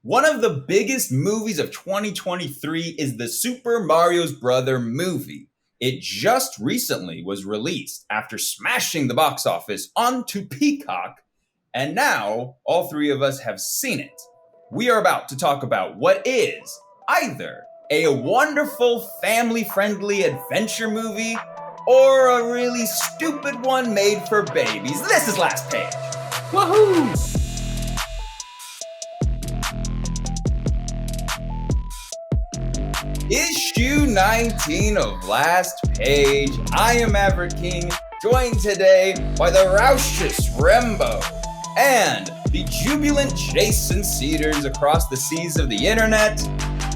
One of the biggest movies of 2023 is the Super Mario's Brother movie. It just recently was released after smashing the box office onto Peacock, and now all three of us have seen it. We are about to talk about what is either a wonderful family-friendly adventure movie or a really stupid one made for babies. This is Last Page. Woohoo! Issue 19 of Last Page. I am RemingtonCKing, joined today by the raucous Rembo and the jubilant Jason Cedars across the seas of the internet.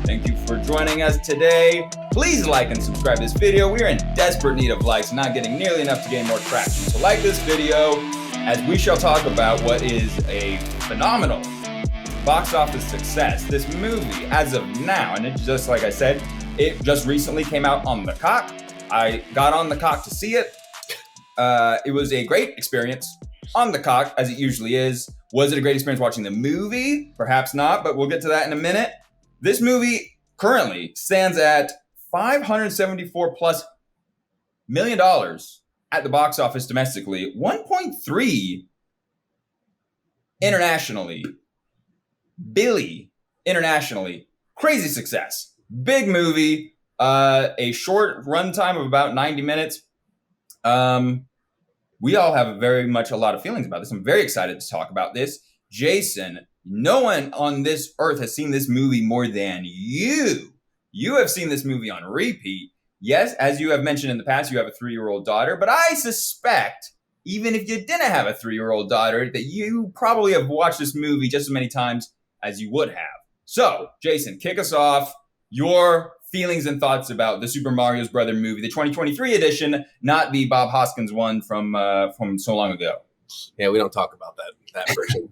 Thank you for joining us today. Please like and subscribe to this video. We are in desperate need of likes, not getting nearly enough to gain more traction. So like this video, as we shall talk about what is a phenomenal box office success. This movie, as of now, and it just like I said, it just recently came out on the cock. I got on the cock to see it. It was a great experience on the cock, as it usually is. Was it a great experience watching the movie? Perhaps not, but we'll get to that in a minute. This movie currently stands at $574+ million at the box office domestically, 1.3 internationally. Billy internationally. Crazy success. Big movie. A short runtime of about 90 minutes. We all have very much a lot of feelings about this. I'm very excited to talk about this. Jason, no one on this earth has seen this movie more than you. You have seen this movie on repeat. Yes, as you have mentioned in the past, you have a 3-year-old daughter, but I suspect even if you didn't have a 3-year-old daughter, that you probably have watched this movie just as many times as you would have. So, Jason, kick us off. Your feelings and thoughts about the Super Mario's Brother movie, the 2023 edition, not the Bob Hoskins one from so long ago. Yeah, we don't talk about that version.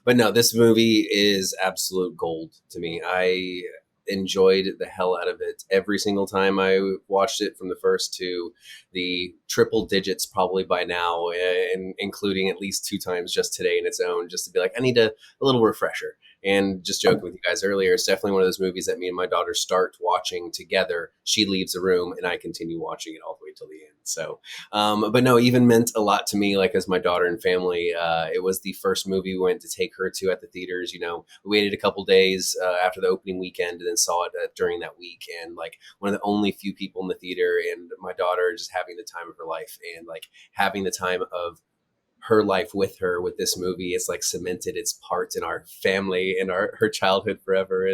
But no, this movie is absolute gold to me. I enjoyed the hell out of it every single time I watched it, from the first to the triple digits probably by now, and including at least 2 times just today in its own, just to be like, I need a little refresher. And just joking with you guys earlier, it's definitely one of those movies that me and my daughter start watching together. She leaves the room and I continue watching it all the way till the end. So, but no, it even meant a lot to me, like as my daughter and family. It was the first movie we went to take her to at the theaters. You know, we waited a couple days after the opening weekend and then saw it during that week. And like one of the only few people in the theater, and my daughter just having the time of her life, and like having the time of her life with her with this movie. It's like cemented its part in our family and her childhood forever.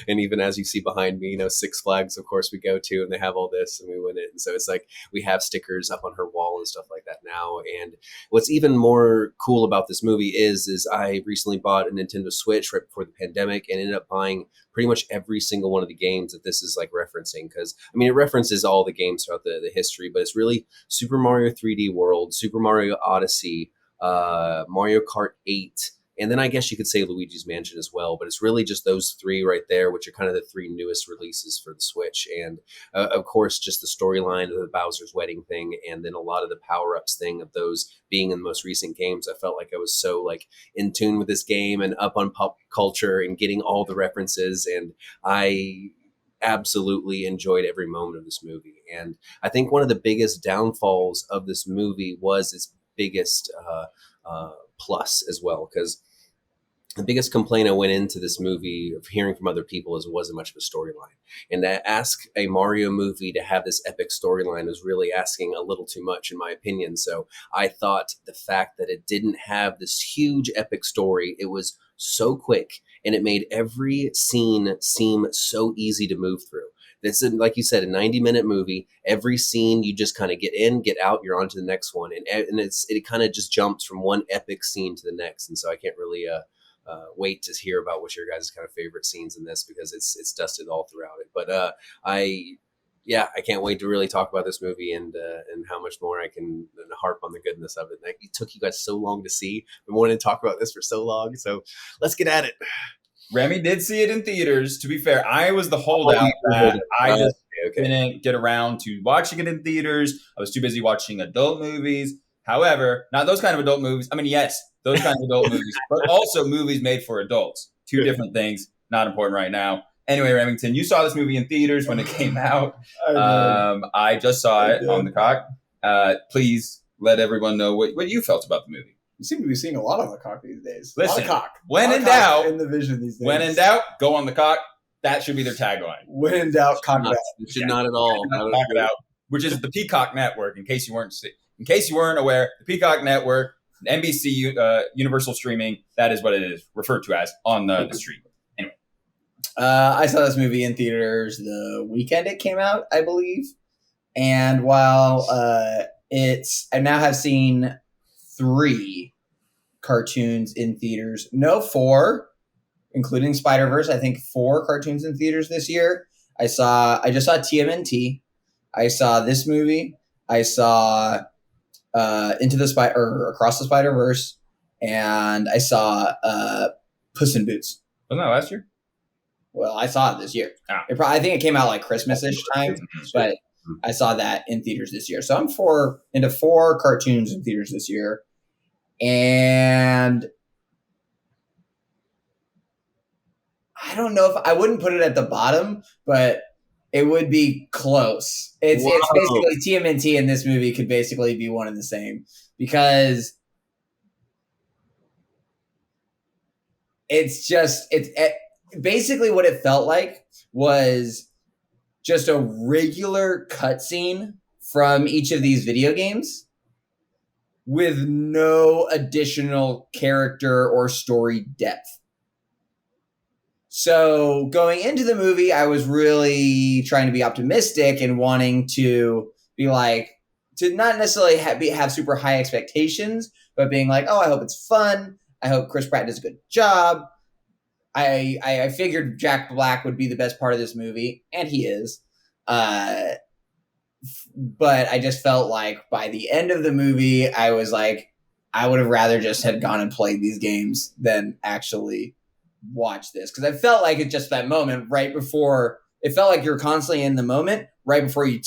And even as you see behind me, you know, Six Flags, of course, we go to, and they have all this and we win it. And so it's like we have stickers up on her wall and stuff like that now. And what's even more cool about this movie is I recently bought a Nintendo Switch right before the pandemic and ended up buying pretty much every single one of the games that this is like referencing. Because I mean, it references all the games throughout the history, but it's really Super Mario 3D World, Super Mario Odyssey, Mario Kart 8, and then I guess you could say Luigi's Mansion as well. But it's really just those 3 right there, which are kind of the 3 newest releases for the Switch. And of course, just the storyline of the Bowser's Wedding thing, and then a lot of the power-ups thing of those being in the most recent games. I felt like I was so like in tune with this game and up on pop culture and getting all the references, and I absolutely enjoyed every moment of this movie. And I think one of the biggest downfalls of this movie was its biggest plus as well, because the biggest complaint I went into this movie of hearing from other people is it wasn't much of a storyline. And to ask a Mario movie to have this epic storyline was really asking a little too much, in my opinion. So I thought the fact that it didn't have this huge epic story, it was so quick, and it made every scene seem so easy to move through. This is, like you said, a 90-minute movie. Every scene, you just kind of get in, get out, you're on to the next one. And it kind of just jumps from one epic scene to the next. And so I can't really wait to hear about what your guys' kind of favorite scenes in this, because it's dusted all throughout it. But I can't wait to really talk about this movie and how much more I can harp on the goodness of it. It took you guys so long to see. We wanted to talk about this for so long. So let's get at it. Remy did see it in theaters. To be fair, I was the holdout that I just didn't get around to watching it in theaters. I was too busy watching adult movies. However, not those kind of adult movies. I mean, yes, those kind of adult movies, but also movies made for adults. Two different things. Not important right now. Anyway, Remington, you saw this movie in theaters when it came out. I just saw it on the cock. Please let everyone know what you felt about the movie. You seem to be seeing a lot on the cock these days. Listen, a lot of cock. When in doubt, in the vision these days. When in doubt, go on the cock. That should be their tagline. When in doubt, cock it out. It should not at all. Cock it out, which is the Peacock Network. In case you weren't aware, the Peacock Network, NBC Universal Streaming. That is what it is referred to as on the street. Anyway, I saw this movie in theaters the weekend it came out, I believe. And while I now have seen 3 cartoons in theaters. No, 4, including Spider-Verse. I think 4 cartoons in theaters this year. I just saw TMNT. I saw this movie. I saw Across the Spider-Verse, and I saw Puss in Boots. Wasn't that last year? Well, I saw it this year. Ah. I think it came out like Christmas-ish time, but I saw that in theaters this year. So I'm into 4 cartoons in theaters this year. And I don't know if I wouldn't put it at the bottom, but it would be close. It's basically TMNT and this movie could basically be one and the same, because it's basically what it felt like was just a regular cutscene from each of these video games with no additional character or story depth. So going into the movie, I was really trying to be optimistic and wanting to be like, to not necessarily have super high expectations, but being like, oh, I hope it's fun. I hope Chris Pratt does a good job. I figured Jack Black would be the best part of this movie, and he is. But I just felt like by the end of the movie, I was like, I would have rather just had gone and played these games than actually watch this. Because I felt like it's just that moment right before, it felt like you're constantly in the moment right before you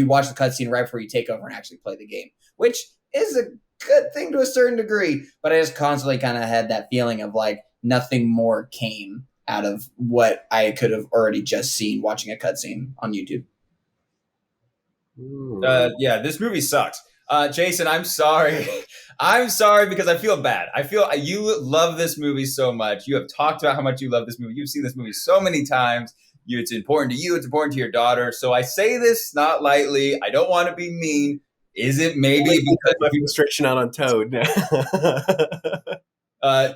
watch the cutscene right before you take over and actually play the game, which is a good thing to a certain degree. But I just constantly kind of had that feeling of like nothing more came out of what I could have already just seen watching a cutscene on YouTube. Yeah, this movie sucks. Jason, I'm sorry. I'm sorry because I feel bad. I feel you love this movie so much. You have talked about how much you love this movie. You've seen this movie so many times. It's important to you. It's important to your daughter. So I say this not lightly. I don't want to be mean. Is it maybe because of restriction out on Toad?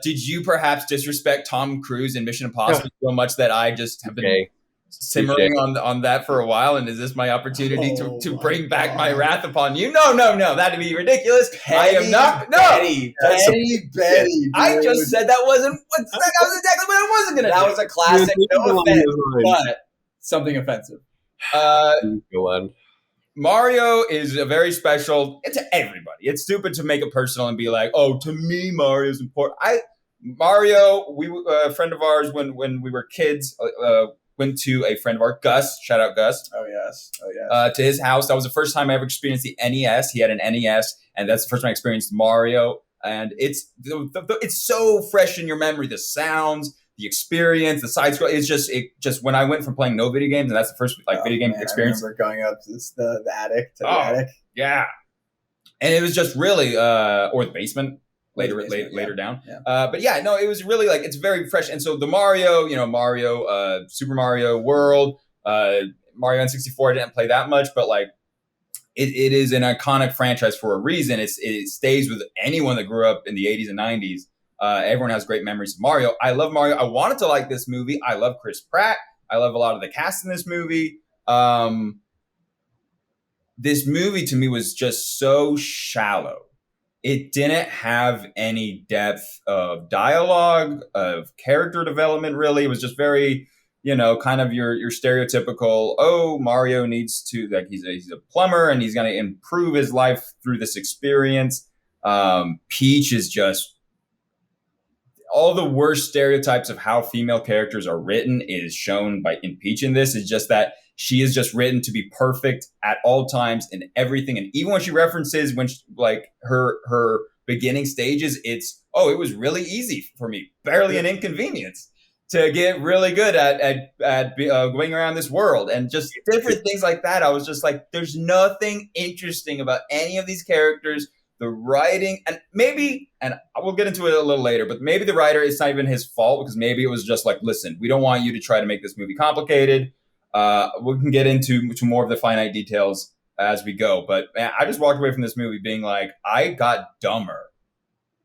Did you perhaps disrespect Tom Cruise in Mission Impossible so much that I just have been simmering on that for a while? And is this my opportunity to bring back my wrath upon you? No. That'd be ridiculous. I am not. No. Betty. I just said that wasn't. That was exactly what I wasn't going to do. That was a classic. No offense, but something offensive. Go on. Mario is a very special. It's to everybody. It's stupid to make it personal and be like, "Oh, to me, Mario's important." Mario, a friend of ours when we were kids, went to a friend of ours, Gus. Shout out, Gus. Oh yes. To his house. That was the first time I ever experienced the NES. He had an NES, and that's the first time I experienced Mario. And it's so fresh in your memory. The sounds, the experience, the side scroll. It's just when I went from playing no video games, and that's the first video game experience. I remember going up to the attic to the attic. Yeah, and it was just really or the basement later down. Yeah. But yeah, no, it was really like it's very fresh. And so the Mario, Super Mario World, Mario N64, I didn't play that much, but like it is an iconic franchise for a reason. It stays with anyone that grew up in the 80s and 90s. Everyone has great memories of Mario. I love Mario. I wanted to like this movie. I love Chris Pratt. I love a lot of the cast in this movie. This movie to me was just so shallow. It didn't have any depth of dialogue, of character development, really. It was just very, kind of your stereotypical, Mario needs to, like, he's a plumber and he's going to improve his life through this experience. Peach is just, all the worst stereotypes of how female characters are written is shown in Peach in this. Is just that she is just written to be perfect at all times in everything. And even when she references her beginning stages, it was really easy for me, barely an inconvenience. to get really good at going around this world, and just different things like that. I was just like, there's nothing interesting about any of these characters. The writing, and we'll get into it a little later, but maybe the writer, it's not even his fault, because maybe it was just like, listen, we don't want you to try to make this movie complicated. We can get into more of the finite details as we go. But man, I just walked away from this movie being like, I got dumber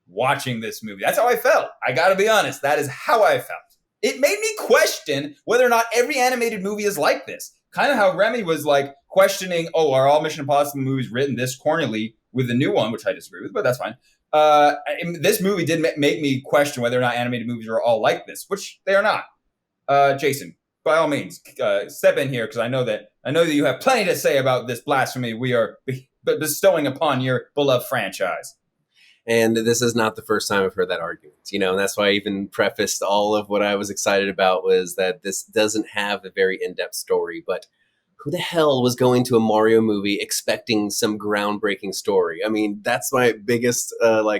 watching this movie. That's how I felt. I got to be honest. That is how I felt. It made me question whether or not every animated movie is like this. Kind of how Remy was like questioning, are all Mission Impossible movies written this cornily with the new one, which I disagree with, but that's fine. This movie did make me question whether or not animated movies are all like this, which they are not. Jason, by all means, step in here, because I know that you have plenty to say about this blasphemy we are bestowing upon your beloved franchise. And this is not the first time I've heard that argument, and that's why I even prefaced all of what I was excited about was that this doesn't have a very in-depth story, but who the hell was going to a Mario movie expecting some groundbreaking story? I mean, that's my biggest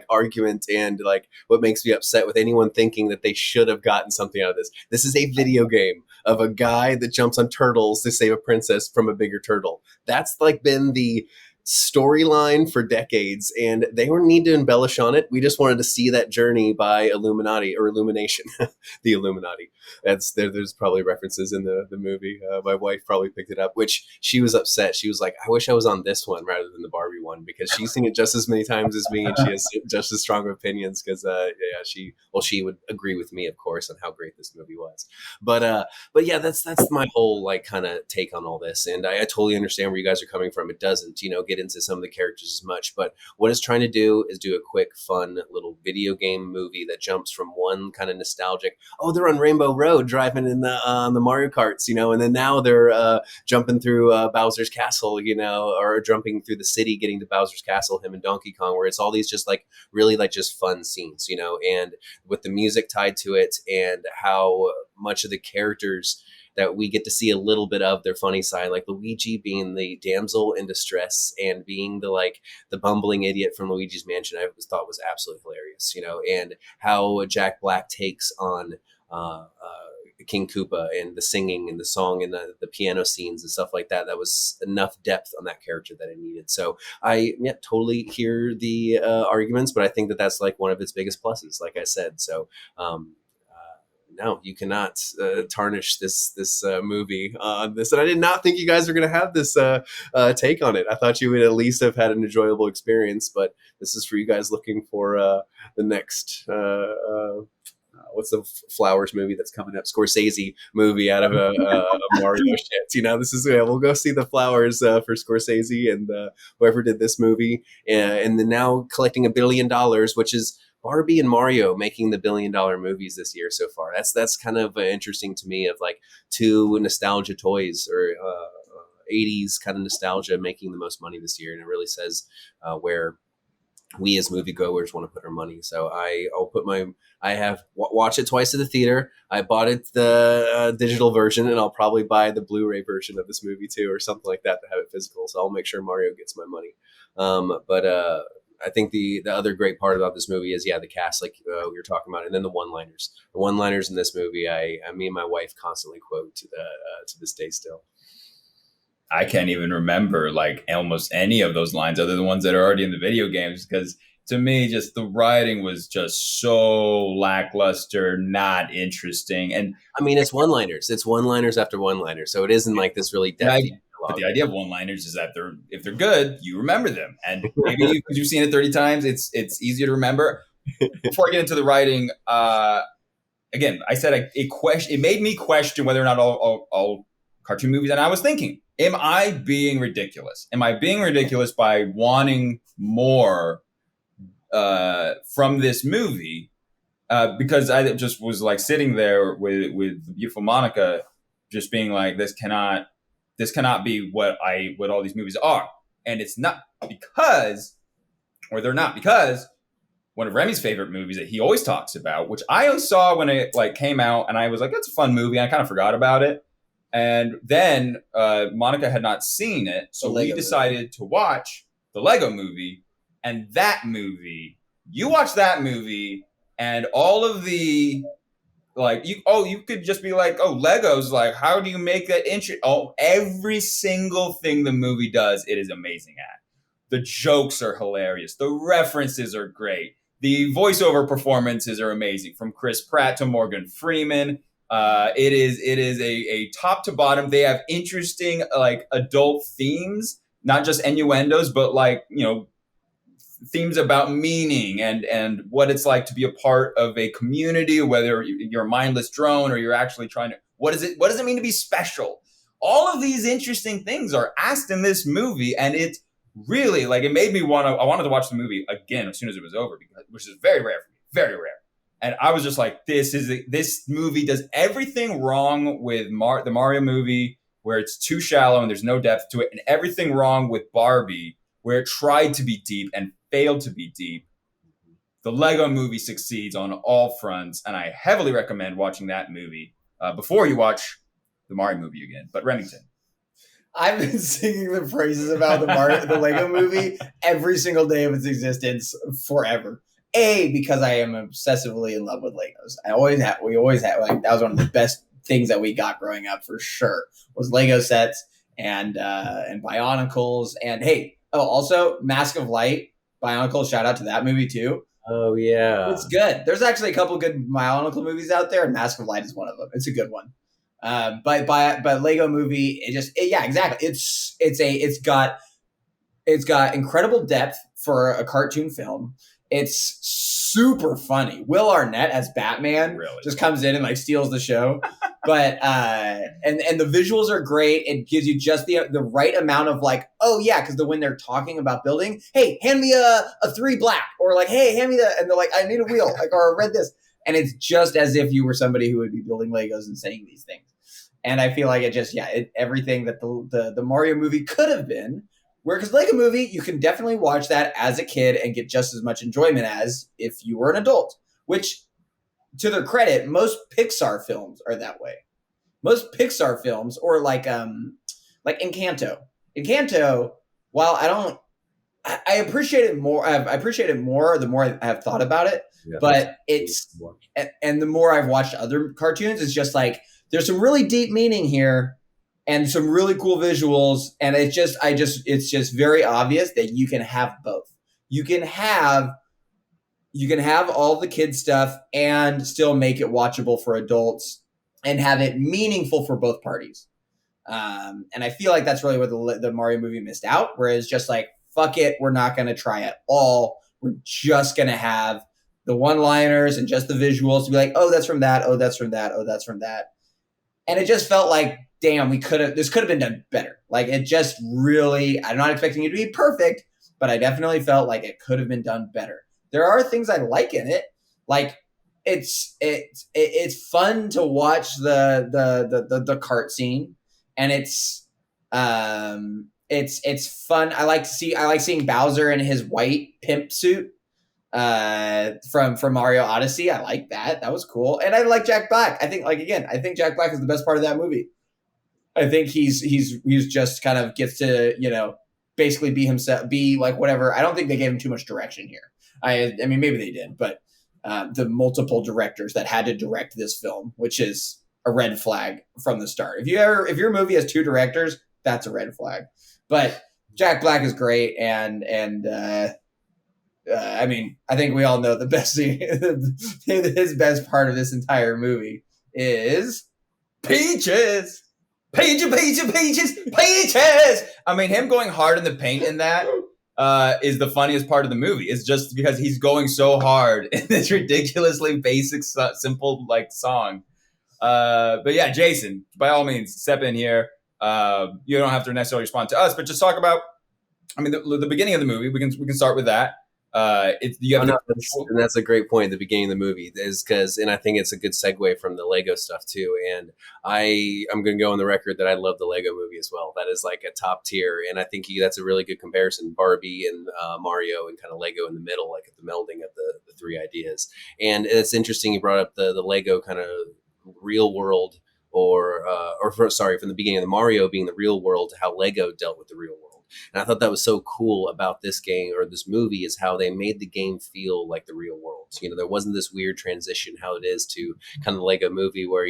argument, and like what makes me upset with anyone thinking that they should have gotten something out of this. This is a video game of a guy that jumps on turtles to save a princess from a bigger turtle. That's like been the storyline for decades, and they don't need to embellish on it. We just wanted to see that journey by Illumination. The Illuminati. There's probably references in the movie. My wife probably picked it up, which she was upset. She was like, I wish I was on this one rather than the Barbie one, because she's seen it just as many times as me, and she has just as strong opinions, because she would agree with me, of course, on how great this movie was. But yeah, that's my whole like kind of take on all this, and I totally understand where you guys are coming from. It doesn't get into some of the characters as much, but what it's trying to do is do a quick, fun little video game movie that jumps from one kind of nostalgic, they're on Rainbow Road driving in the Mario Karts, and then now they're jumping through Bowser's Castle, or jumping through the city, getting to Bowser's Castle, him and Donkey Kong, where it's all these just like really like just fun scenes, and with the music tied to it, and how much of the characters that we get to see a little bit of their funny side, like Luigi being the damsel in distress and being the bumbling idiot from Luigi's Mansion, I thought was absolutely hilarious, and how Jack Black takes on King Koopa, and the singing and the song and the piano scenes and stuff like that. That was enough depth on that character that I needed. So I totally hear the arguments, but I think that that's like one of its biggest pluses, like I said. So no, you cannot tarnish this movie on this. And I did not think you guys were going to have this take on it. I thought you would at least have had an enjoyable experience, but this is for you guys looking for the next, what's the Flowers movie that's coming up? Scorsese movie out of a Mario shit. This is, we'll go see the Flowers for Scorsese and whoever did this movie. And then now collecting $1 billion, which is Barbie and Mario making the $1 billion movies this year so far. That's kind of interesting to me, of like two nostalgia toys, or 80s kind of nostalgia making the most money this year. And it really says where we as moviegoers want to put our money. So I have watched it twice at the theater. I bought it the digital version, and I'll probably buy the Blu-ray version of this movie too, or something like that, to have it physical. So I'll make sure Mario gets my money. But I think the other great part about this movie is, the cast, like we were talking about, and then the one-liners. The one-liners in this movie, me and my wife constantly quote to this day still. I can't even remember like almost any of those lines other than the ones that are already in the video games, because to me, just the writing was just so lackluster, not interesting. And I mean, it's one-liners. It's one-liners after one-liners. So it isn't like this really depth. But the idea of one-liners is that if they're good, you remember them. And maybe because you've seen it 30 times, it's easier to remember. Before I get into the writing, again, I said it made me question whether or not all cartoon movies. And I was thinking, am I being ridiculous? Am I being ridiculous by wanting more from this movie? Because I just was like sitting there with beautiful Monica, just being like, this cannot be what all these movies are. And it's not because one of Remy's favorite movies that he always talks about, which I saw when it like came out, and I was like, that's a fun movie. I kind of forgot about it. And then Monica had not seen it, so we decided to watch the Lego movie. And that movie, you watch that movie, and all of the Like you could just be like, oh, Legos, like how do you make that interesting? Oh, every single thing the movie does, it is amazing at. The jokes are hilarious. The references are great. The voiceover performances are amazing, from Chris Pratt to Morgan Freeman. It is a top to bottom. They have interesting like adult themes, not just innuendos, but like themes about meaning and what it's like to be a part of a community, whether you're a mindless drone or you're actually trying to, what does it mean to be special? All of these interesting things are asked in this movie, and it's really like, it made me I wanted to watch the movie again as soon as it was over, which is very rare for me, very rare. And I was just like, this movie does everything wrong with the Mario movie, where it's too shallow and there's no depth to it, and everything wrong with Barbie, where it tried to be deep and failed to be deep. The Lego movie succeeds on all fronts, and I heavily recommend watching that movie before you watch the Mario movie again. But Remington. I've been singing the praises about the Lego movie every single day of its existence forever. Because I am obsessively in love with Legos. We always had, like, that was one of the best things that we got growing up for sure, was Lego sets and Bionicles. And also Mask of Light, Bionicle, shout out to that movie too. Oh yeah, it's good. There's actually a couple good Bionicle movies out there, and Mask of Light is one of them. It's a good one. But Lego movie, exactly. It's got incredible depth for a cartoon film. It's super funny. Will Arnett as Batman just comes in and like steals the show. But and the visuals are great. It gives you just the right amount of like, oh yeah, because when they're talking about building, hey, hand me a 3 black, or like, hey, hand me and they're like, I need a wheel, like, or read this, and it's just as if you were somebody who would be building Legos and saying these things. And I feel like everything that the Mario movie could have been. Because Lego movie, you can definitely watch that as a kid and get just as much enjoyment as if you were an adult, which, to their credit, most Pixar films are that way. Most Pixar films, or like Encanto. Encanto, while I appreciate it more. I appreciate it more the more I have thought about it. Yeah, but and the more I've watched other cartoons, it's just like, there's some really deep meaning here and some really cool visuals. And it's just very obvious that you can have both. You can have all the kid stuff and still make it watchable for adults and have it meaningful for both parties. And I feel like that's really where the Mario movie missed out, whereas just like, fuck it, we're not going to try at all. We're just going to have the one-liners and just the visuals to be like, oh, that's from that. Oh, that's from that. Oh, that's from that. And it just felt like, damn, this could have been done better. Like, it just really, I'm not expecting it to be perfect, but I definitely felt like it could have been done better. There are things I like in it. Like, it's fun to watch the cart scene, and it's fun. I like seeing Bowser in his white pimp suit from Mario Odyssey. I like that. That was cool. And I like Jack Black. I think Jack Black is the best part of that movie. I think he's just kind of gets to, basically be himself, be like whatever. I don't think they gave him too much direction here. I mean, maybe they did, but the multiple directors that had to direct this film, which is a red flag from the start. If your movie has 2 directors, that's a red flag. But Jack Black is great, and I mean, I think we all know the best scene, his best part of this entire movie is Peaches. Peaches. I mean, him going hard in the paint in that is the funniest part of the movie. It's just because he's going so hard in this ridiculously basic, simple like song. But yeah, Jason, by all means, step in here. You don't have to necessarily respond to us, but just talk about, I mean, the beginning of the movie. We can start with that. That's a great point at the beginning of the movie, is and I think it's a good segue from the Lego stuff too. And I'm going to go on the record that I love the Lego movie as well. That is like a top tier. And I think that's a really good comparison. Barbie and Mario and kind of Lego in the middle, like at the melding of the 3 ideas. And it's interesting you brought up the Lego kind of real world, from the beginning of the Mario being the real world, how Lego dealt with the real world. And I thought that was so cool about this game or this movie is how they made the game feel like the real world. You know, there wasn't this weird transition how it is to kind of Lego movie where,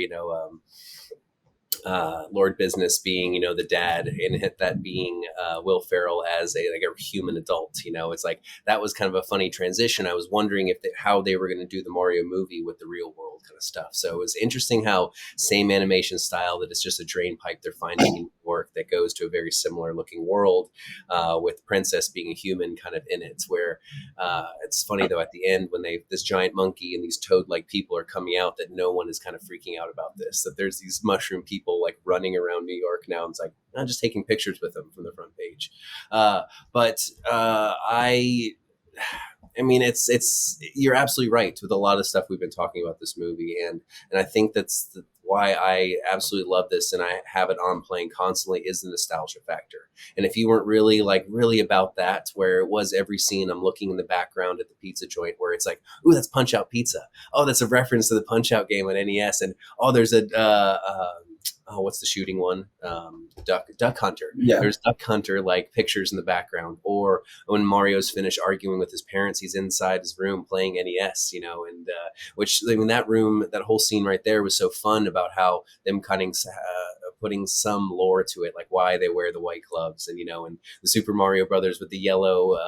Lord Business being, the dad, and that being Will Ferrell as a human adult. It's like that was kind of a funny transition. I was wondering how they were going to do the Mario movie with the real world kind of stuff. So it was interesting how same animation style that it's just a drain pipe they're finding in New York that goes to a very similar looking world with Princess being a human kind of in it. Where it's funny though at the end when this giant monkey and these toad like people are coming out that no one is kind of freaking out about this. That there's these mushroom people like running around New York now. And it's like, I'm just taking pictures with them from the front page. I mean, it's you're absolutely right with a lot of stuff we've been talking about this movie. And I think that's why I absolutely love this and I have it on playing constantly is the nostalgia factor. And if you weren't really about that, where it was every scene, I'm looking in the background at the pizza joint where it's like, ooh, that's Punch Out Pizza. Oh, that's a reference to the Punch Out game on NES. And oh, there's what's the shooting one? Duck Hunter. Yeah. There's Duck Hunter like pictures in the background. Or when Mario's finished arguing with his parents, he's inside his room playing NES, and which I mean that room, that whole scene right there was so fun about how them putting some lore to it, like why they wear the white gloves and the Super Mario Brothers with the yellow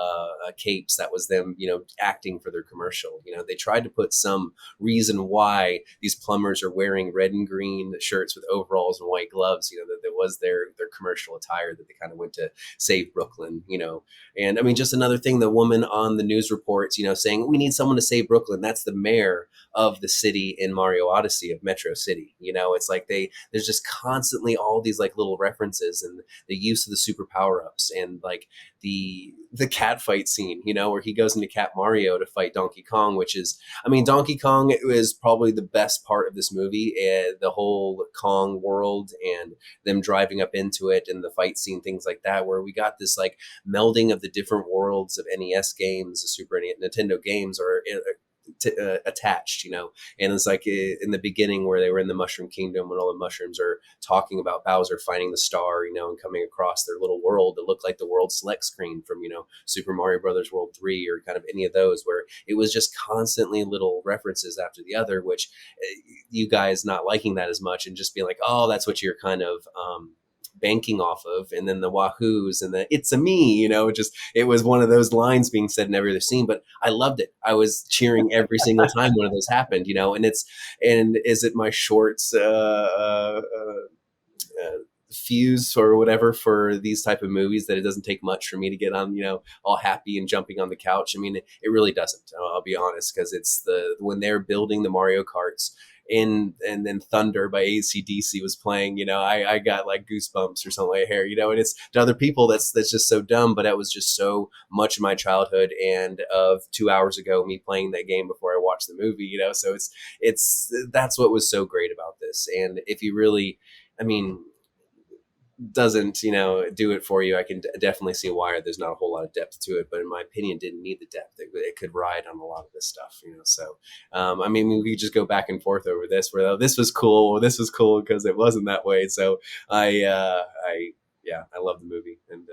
capes, that was them acting for their commercial. They tried to put some reason why these plumbers are wearing red and green shirts with overalls and white gloves, that was their commercial attire that they kind of went to save Brooklyn. And I mean, just another thing, the woman on the news reports saying we need someone to save Brooklyn, that's the mayor of the city in Mario Odyssey, of Metro City. It's like there's just constantly all these like little references and the use of the super power-ups and like the cat fight scene, where he goes into Cat Mario to fight Donkey Kong, which is, I mean, Donkey Kong is probably the best part of this movie, the whole Kong world and them driving up into it and the fight scene, things like that, where we got this like melding of the different worlds of NES games, the Super Nintendo games are attached, and it's like in the beginning where they were in the Mushroom Kingdom when all the mushrooms are talking about Bowser finding the star, and coming across their little world that looked like the world select screen from Super Mario Brothers World 3 or kind of any of those, where it was just constantly little references after the other, which you guys not liking that as much and just being like, oh, that's what you're kind of banking off of, and then the wahoos and the it's a me, it was one of those lines being said in every other scene, but I loved it. I was cheering every single time one of those happened, and is it my shorts fuse or whatever for these type of movies that it doesn't take much for me to get on, all happy and jumping on the couch. I mean, it really doesn't, I'll be honest, because it's when they're building the Mario Karts and then Thunder by AC/DC was playing, I got like goosebumps or something like hair, and it's to other people that's just so dumb, but that was just so much of my childhood and of 2 hours ago me playing that game before I watched the movie, so it's that's what was so great about this. And if you really, I mean, doesn't do it for you, I can definitely see why there's not a whole lot of depth to it, but in my opinion didn't need the depth. It could ride on a lot of this stuff, so I mean, we could just go back and forth over this, where this was cool or this was cool because it wasn't that way. So I love the movie, and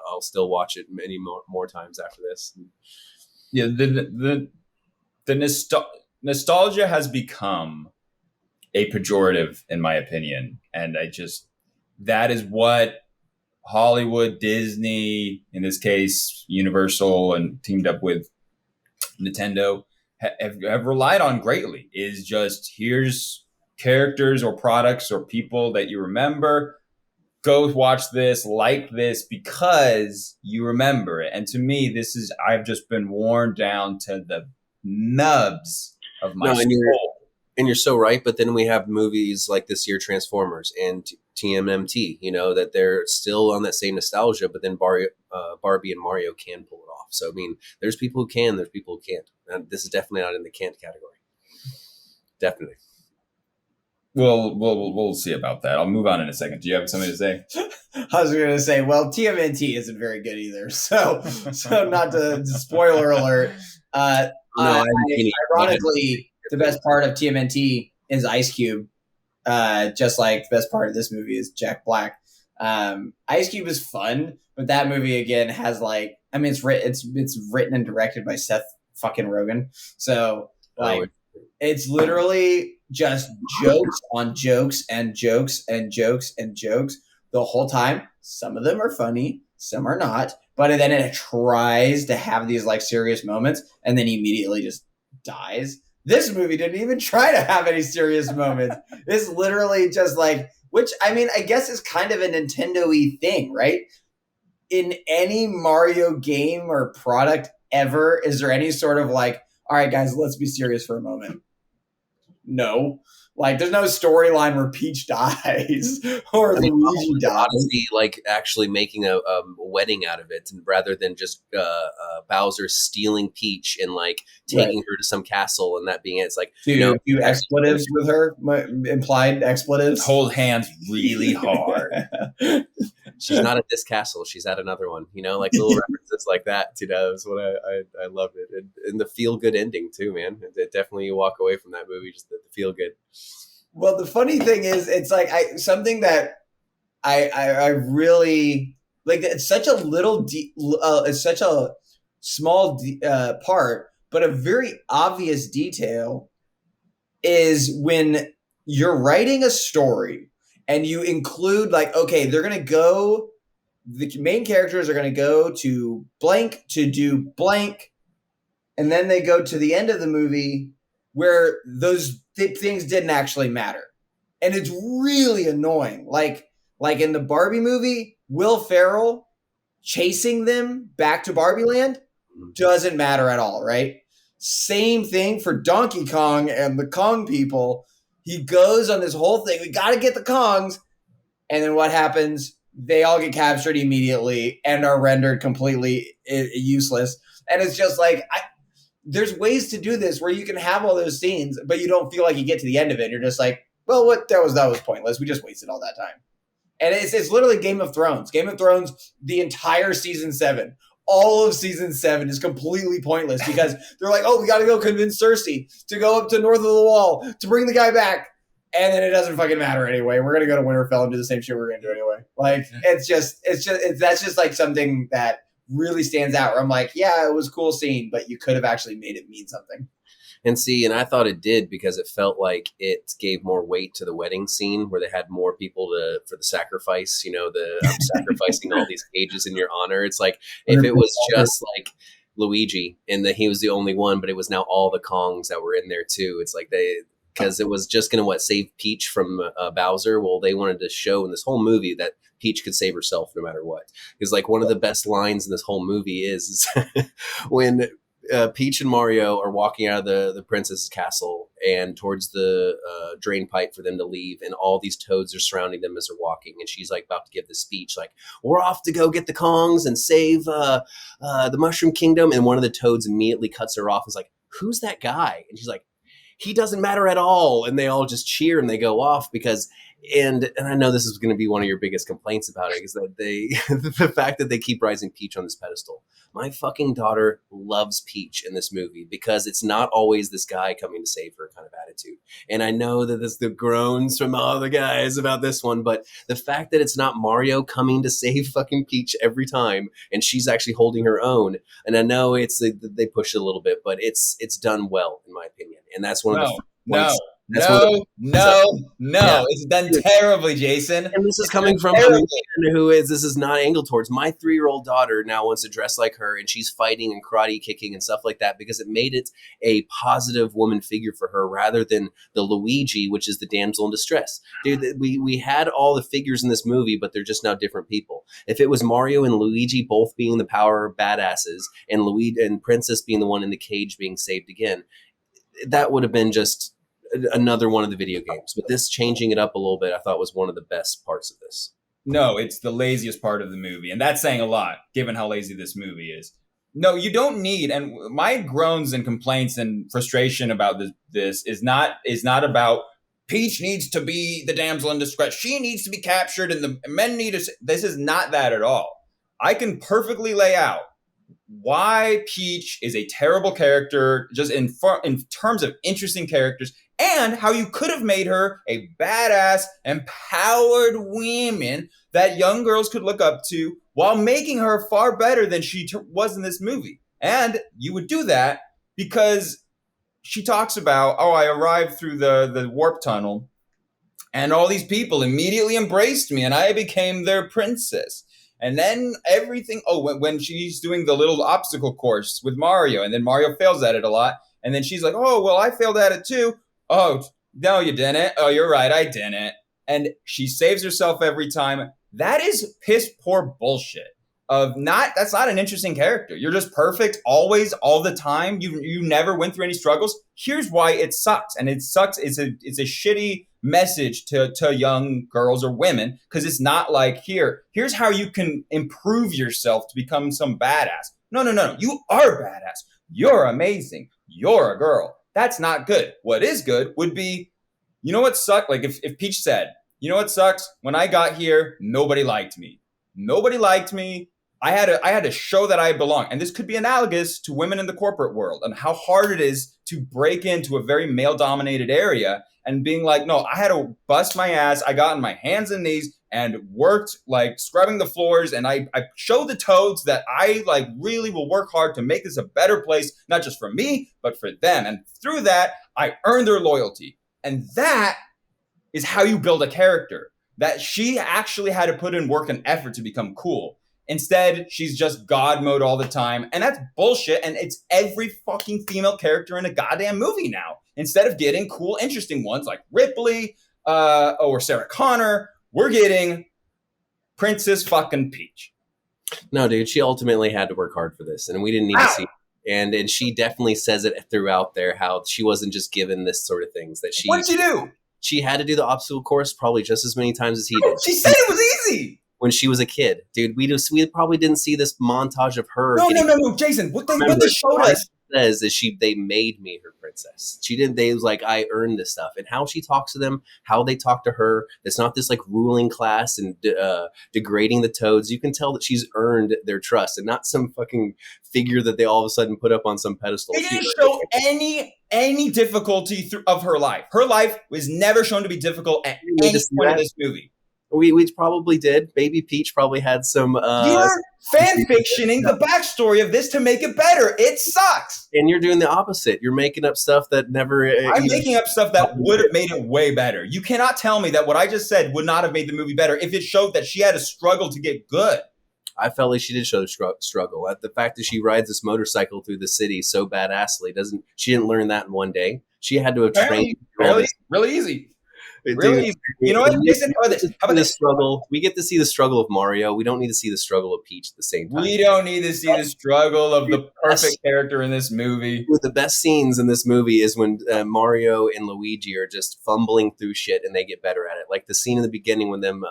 I'll still watch it many more times after this. Yeah, the nostalgia has become a pejorative in my opinion, and that is what Hollywood, Disney, in this case, Universal, and teamed up with Nintendo have relied on greatly, is just here's characters or products or people that you remember. Go watch this, like this, because you remember it. And to me, I've just been worn down to the nubs of my soul. And you're so right, but then we have movies like this year, Transformers and TMNT, that they're still on that same nostalgia, but then Barbie and Mario can pull it off. So, I mean, there's people who can, there's people who can't. And this is definitely not in the can't category. Definitely. Well, we'll see about that. I'll move on in a second. Do you have something to say? I was going to say, well, TMNT isn't very good either. So not to spoiler alert. Ironically, the best part of TMNT is Ice Cube, just like the best part of this movie is Jack Black. Ice Cube is fun, but that movie again has like, I mean, it's written and directed by Seth fucking Rogen, so like it's literally just jokes on jokes and jokes and jokes and jokes the whole time. Some of them are funny, some are not, but then it tries to have these like serious moments and then immediately just dies. This movie didn't even try to have any serious moments. It's literally just like, which I mean, I guess is kind of a Nintendo-y thing, right? In any Mario game or product ever, is there any sort of like, all right, guys, let's be serious for a moment? No. Like, there's no storyline where Peach dies or Luigi dies. Honestly, like actually making a wedding out of it, and rather than just Bowser stealing Peach and like taking her to some castle and that being it. It's like do expletives with her, implied expletives. Hold hands really hard. She's not at this castle. She's at another one. Like little references like that. Is what I loved it, and the feel good ending too, man. It definitely, you walk away from that movie just the feel good. Well, the funny thing is, it's like something that I really like. It's such a little, it's such a small part, but a very obvious detail is when you're writing a story and you include like, okay, they're gonna go. The main characters are gonna go to blank to do blank, and then they go to the end of the movie where those things didn't actually matter. And it's really annoying. Like in the Barbie movie, Will Ferrell chasing them back to Barbie Land doesn't matter at all, right? Same thing for Donkey Kong and the Kong people. He goes on this whole thing. We got to get the Kongs. And then what happens? They all get captured immediately and are rendered completely useless. And it's just like, there's ways to do this where you can have all those scenes, but you don't feel like you get to the end of it. You're just like, well, that was pointless. We just wasted all that time. And it's literally Game of Thrones. Game of Thrones, the entire season 7, all of season 7 is completely pointless because they're like, oh, we got to go convince Cersei to go up to north of the wall to bring the guy back. And then it doesn't fucking matter anyway. We're going to go to Winterfell and do the same shit we're going to do anyway. Like, that's just like something that really stands out where I'm like, yeah, it was a cool scene, but you could have actually made it mean something. And I thought it did because it felt like it gave more weight to the wedding scene where they had more people for the sacrifice, sacrificing all these cages in your honor. It's like, if it was just like Luigi and that he was the only one, but it was now all the Kongs that were in there too. It's like because it was just going to save Peach from Bowser. Well, they wanted to show in this whole movie that Peach could save herself no matter what. Because like one of the best lines in this whole movie is when Peach and Mario are walking out of the princess's castle and towards the drain pipe for them to leave, and all these toads are surrounding them as they're walking, and she's like about to give this speech like, we're off to go get the Kongs and save the Mushroom Kingdom, and one of the toads immediately cuts her off and is like, who's that guy? And she's like, he doesn't matter at all. And they all just cheer and they go off because, and I know this is going to be one of your biggest complaints about it, is that the fact that they keep rising Peach on this pedestal. My fucking daughter loves Peach in this movie because it's not always this guy coming to save her kind of attitude. And I know that there's the groans from all the guys about this one, but the fact that it's not Mario coming to save fucking Peach every time, and she's actually holding her own. And I know they push it a little bit, but it's done well in my opinion. And that's one of the points. No. It's done terribly, Jason. And this is coming from a man this is not angled towards. My 3-year-old daughter now wants to dress like her, and she's fighting and karate kicking and stuff like that because it made it a positive woman figure for her rather than the Luigi, which is the damsel in distress. Dude, we had all the figures in this movie, but they're just now different people. If it was Mario and Luigi both being the power badasses and Luigi and Princess being the one in the cage being saved again, that would have been just another one of the video games. But this changing it up a little bit, I thought was one of the best parts of this. No, it's the laziest part of the movie. And that's saying a lot, given how lazy this movie is. No, you don't need, and my groans and complaints and frustration about this is not about Peach needs to be the damsel in distress. She needs to be captured and the men need to, this is not that at all. I can perfectly lay out why Peach is a terrible character, just in terms of interesting characters and how you could have made her a badass, empowered woman that young girls could look up to while making her far better than she was in this movie. And you would do that because she talks about, oh, I arrived through the warp tunnel and all these people immediately embraced me and I became their princess. And then everything, when she's doing the little obstacle course with Mario, and then Mario fails at it a lot. And then she's like, oh, well, I failed at it too. Oh, no, you didn't. Oh, you're right, I didn't. And she saves herself every time. That is piss poor bullshit. That's not an interesting character. You're just perfect always, all the time. You never went through any struggles. Here's why it sucks. And it sucks. It's a shitty message to young girls or women, because it's not like, here's how you can improve yourself to become some badass. No. You are badass. You're amazing. You're a girl. That's not good. What is good would be, you know what sucked? Like if Peach said, you know what sucks? When I got here, nobody liked me. Nobody liked me. I had to show that I belong. And this could be analogous to women in the corporate world and how hard it is to break into a very male-dominated area and being like, no, I had to bust my ass. I got on my hands and knees and worked like scrubbing the floors. And I showed the toads that I like really will work hard to make this a better place, not just for me, but for them. And through that, I earned their loyalty. And that is how you build a character, that she actually had to put in work and effort to become cool. Instead, she's just God mode all the time. And that's bullshit. And it's every fucking female character in a goddamn movie now. Instead of getting cool, interesting ones like Ripley or Sarah Connor, we're getting Princess fucking Peach. No, dude, she ultimately had to work hard for this. And we didn't need to see it. And she definitely says it throughout there, how she wasn't just given this sort of things. That she, what did she do? She had to do the obstacle course probably just as many times as he did. She said it was easy. When she was a kid, dude, we probably didn't see this montage of her. No, Jason. What they showed us says is they made me her princess. She didn't. They was like, I earned this stuff, and how she talks to them, how they talk to her. It's not this like ruling class and degrading the toads. You can tell that she's earned their trust, and not some fucking figure that they all of a sudden put up on some pedestal. They didn't show any difficulty of her life. Her life was never shown to be difficult at any point in this movie. We probably did. Baby Peach probably had some. You're fan-fictioning the backstory of this to make it better. It sucks. And you're doing the opposite. You're making up stuff that never. I'm making up stuff that would have made it way better. You cannot tell me that what I just said would not have made the movie better if it showed that she had to struggle to get good. I felt like she did show the struggle. The fact that she rides this motorcycle through the city so badassly she didn't learn that in one day. She had to have trained. Really easy. Really easy. You know what? Jason, how about this struggle? We get to see the struggle of Mario. We don't need to see the struggle of Peach at the same time. We don't need to see the struggle of the perfect character in this movie. The best scenes in this movie is when Mario and Luigi are just fumbling through shit and they get better at it. Like the scene in the beginning when them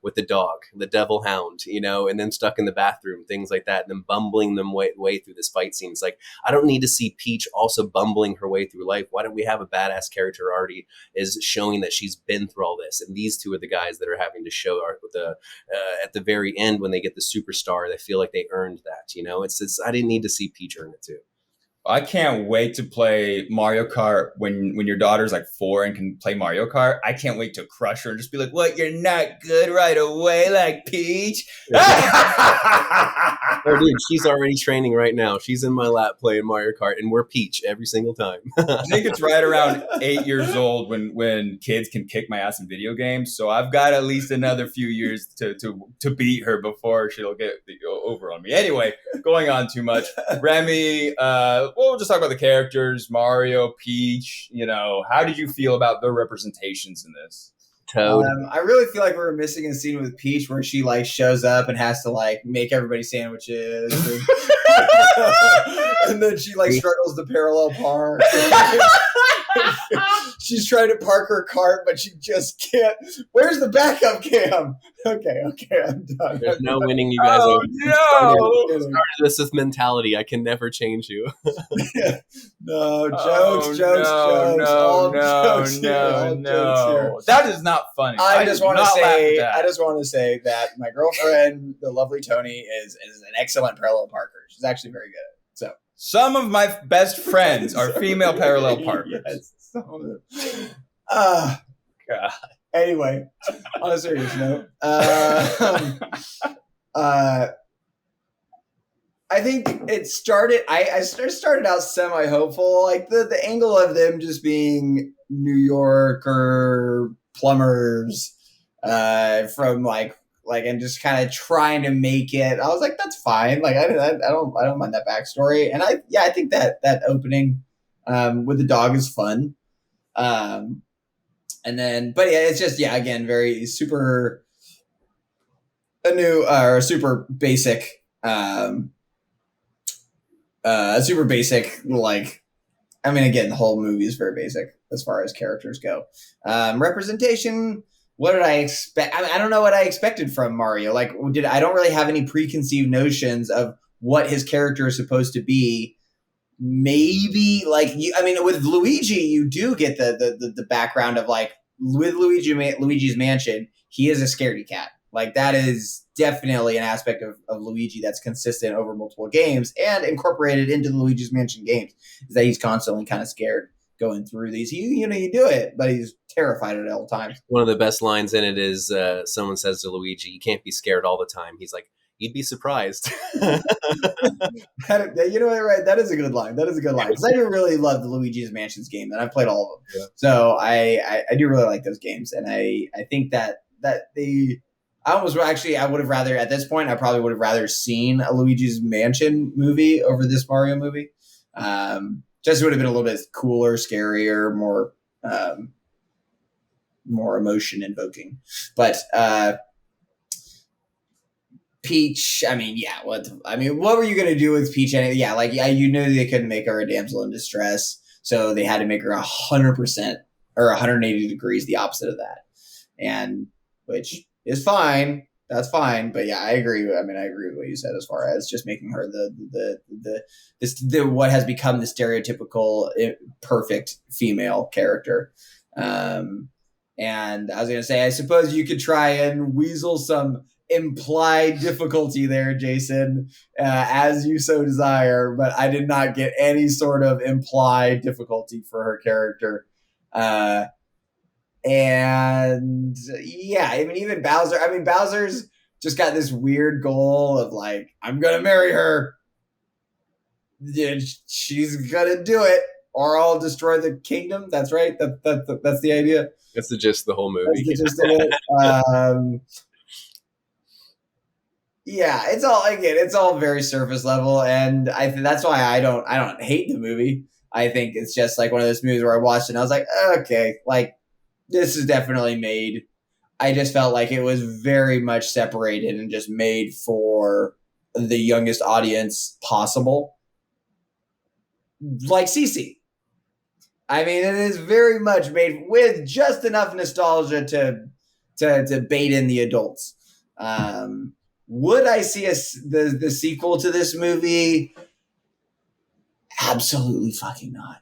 with the dog, the devil hound, and then stuck in the bathroom, things like that, and then bumbling them way through this fight scene. It's like, I don't need to see Peach also bumbling her way through life. Why don't we have a badass character already is showing that she's been through all this, and these two are the guys that are having to show at the very end when they get the superstar. They feel like they earned that. It's I didn't need to see Peach earn it too. I can't wait to play Mario Kart when your daughter's like 4 and can play Mario Kart. I can't wait to crush her and just be like, what, you're not good right away like Peach? Oh, dude, she's already training right now. She's in my lap playing Mario Kart, and we're Peach every single time. I think it's right around 8 years old when kids can kick my ass in video games. So I've got at least another few years to beat her before she'll get over on me. Anyway, going on too much. Remy, we'll just talk about the characters, Mario, Peach. How did you feel about the representations in this? Toad. I really feel like we're missing a scene with Peach where she like shows up and has to like make everybody sandwiches, and then she like struggles to parallel park. She's trying to park her cart, but she just can't. Where's the backup cam? Okay, I'm done. There's no winning, you guys. Oh, no! Started this with mentality. I can never change you. No, jokes. No. That is not funny. I just want to say that my girlfriend, the lovely Tony, is an excellent parallel parker. She's actually very good at it. So some of my best friends are female parallel parkers. Yes. God. Anyway, on a serious note, I think it started. I started out semi hopeful, like the angle of them just being New Yorker plumbers, from like and just kind of trying to make it. I was like, that's fine. Like I don't mind that backstory, and I think that opening with the dog is fun. And then, but yeah, it's just again very super super basic. Super basic, like, I mean, again, the whole movie is very basic as far as characters go. Representation, what did I expect? I don't know what I expected from Mario. Like, I don't really have any preconceived notions of what his character is supposed to be. Maybe, like, with Luigi, you do get the background of, like, with Luigi's Mansion, he is a scaredy cat. Like, that is definitely an aspect of Luigi that's consistent over multiple games and incorporated into the Luigi's Mansion games, is that he's constantly kind of scared going through these. You do it, but he's terrified at all times. One of the best lines in it is someone says to Luigi, "You can't be scared all the time." He's like, "You'd be surprised." You know what, right? That is a good line. Because I do really love the Luigi's Mansions game, and I've played all of them. Yeah. So I do really like those games, and I think that they... I would have rather, at this point, I probably would have rather seen a Luigi's Mansion movie over this Mario movie. Just would have been a little bit cooler, scarier, more emotion invoking. But Peach, what were you gonna do with Peach? You knew they couldn't make her a damsel in distress, so they had to make her 100% or 180 degrees the opposite of that, and which is fine. That's fine. But I agree. I agree with what you said as far as just making her the what has become the stereotypical perfect female character. And I was going to say, I suppose you could try and weasel some implied difficulty there, Jason, as you so desire. But I did not get any sort of implied difficulty for her character. And even Bowser. Bowser's just got this weird goal of like, I'm gonna marry her. She's gonna do it, or I'll destroy the kingdom. That's right. That's the idea. That's the gist of the whole movie. That's the gist of it. It's all very surface level, and I think that's why I don't hate the movie. I think it's just like one of those movies where I watched it and I was like, okay, like, this is definitely made. I just felt like it was very much separated and just made for the youngest audience possible. Like CC. It is very much made with just enough nostalgia to bait in the adults. Would I see the sequel to this movie? Absolutely fucking not.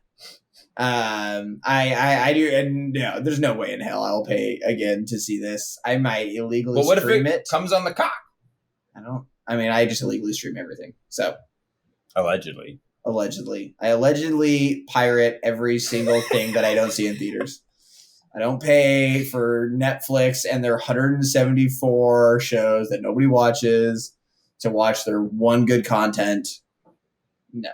I do, and no, there's no way in hell I'll pay again to see this. I might illegally stream it. Comes on the cock? I just illegally stream everything. So allegedly, I allegedly pirate every single thing that I don't see in theaters. I don't pay for Netflix and their 174 shows that nobody watches to watch their one good content. No.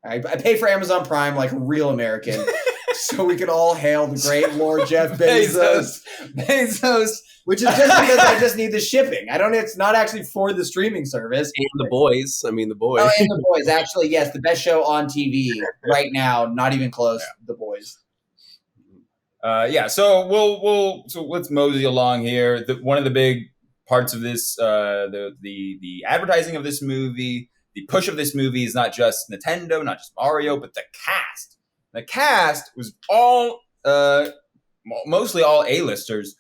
I pay for Amazon Prime like a real American so we can all hail the great Lord Jeff Bezos. Which is just because I just need the shipping. It's not actually for the streaming service. And The Boys. The Boys. Oh, and The Boys. Actually, yes, the best show on TV right now. Not even close. Yeah. The Boys. So let's mosey along here. One of the big parts of this, the advertising of this movie, the push of this movie is not just Nintendo, not just Mario, but the cast. The cast was all, mostly all A-listers,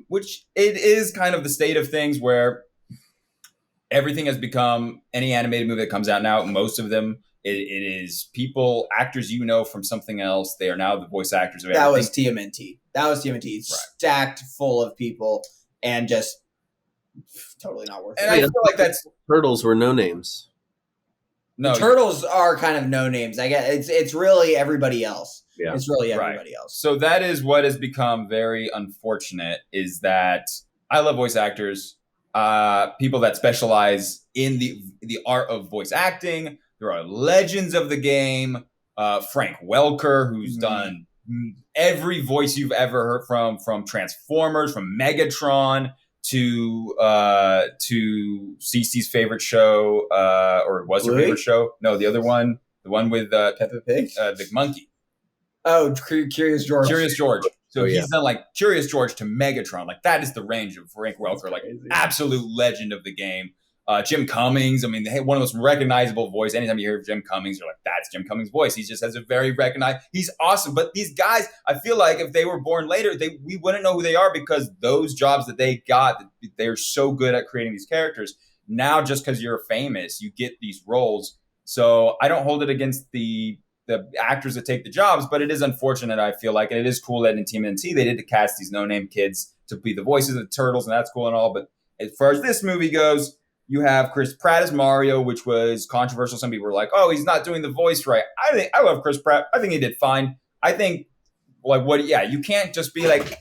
which it is kind of the state of things where everything has become, any animated movie that comes out now, most of them, it is actors from something else. They are now the voice actors of everything. That was TMNT. Right. Stacked full of people and just totally not worth it. And I feel like that's Turtles were no names. No, the Turtles are kind of no names. I guess it's really everybody else. Yeah. It's really Right. everybody else. So that is what has become very unfortunate, is that I love voice actors, people that specialize in the art of voice acting. There are legends of the game. Frank Welker, who's done every voice you've ever heard from Transformers, from Megatron to Cece's favorite show, or was her Bluey? favorite show? No, the other one, the one with Peppa Pig? the monkey. Oh, Curious George. Curious George. So Oh, yeah. he's done like Curious George to Megatron. Like that is the range of Frank Welker, like crazy. absolute legend of the game. Jim Cummings. I mean, one of the most recognizable voice. Anytime you hear Jim Cummings, you're like, that's Jim Cummings' voice. He just has a very recognized. He's awesome. But these guys, I feel like if they were born later, we wouldn't know who they are, because those jobs that they got, they're so good at creating these characters. Now, just because you're famous, you get these roles. So I don't hold it against the actors that take the jobs, but it is unfortunate, I feel like. And it is cool that in TMNT they did to cast these no-name kids to be the voices of the Turtles, and that's cool and all. But as far as this movie goes, you have Chris Pratt as Mario, which was controversial. Some people were like, "Oh, he's not doing the voice right." I love Chris Pratt. I think he did fine. I think you can't just be like, "It's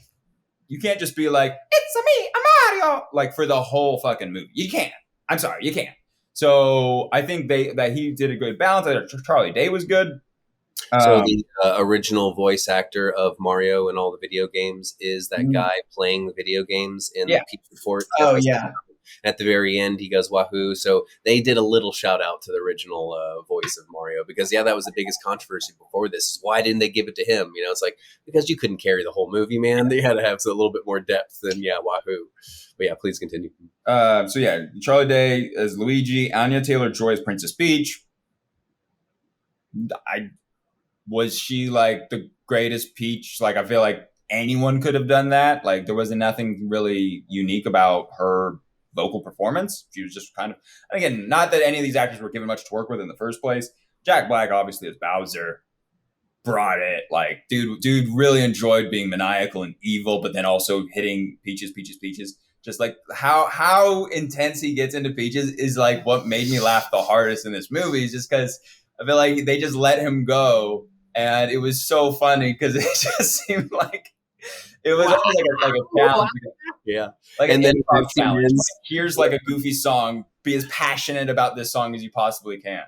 me, I'm Mario," like for the whole fucking movie. You can't. I'm sorry, you can't. So I think that he did a good balance. I thought Charlie Day was good. So the original voice actor of Mario in all the video games is that guy playing the video games in the Pizza Fort. Oh, yeah. At the very end, he goes wahoo. So they did a little shout out to the original voice of Mario, because that was the biggest controversy before this. Why didn't they give it to him? It's like, because you couldn't carry the whole movie, man. They had to have a little bit more depth than wahoo. But yeah, please continue. Charlie Day as Luigi, Anya Taylor-Joy as Princess Peach. Was she like the greatest Peach? Like, I feel like anyone could have done that. Like, there wasn't nothing really unique about her vocal performance. She was just kind of, and again, not that any of these actors were given much to work with in the first place. Jack Black, obviously, as Bowser, brought it. Like, dude really enjoyed being maniacal and evil, but then also hitting Peaches. Just like how intense he gets into Peaches is like what made me laugh the hardest in this movie, is just because I feel like they just let him go, and it was so funny because it just seemed like it was almost like a challenge. Yeah. Like and then challenge. Like, here's like a goofy song. Be as passionate about this song as you possibly can.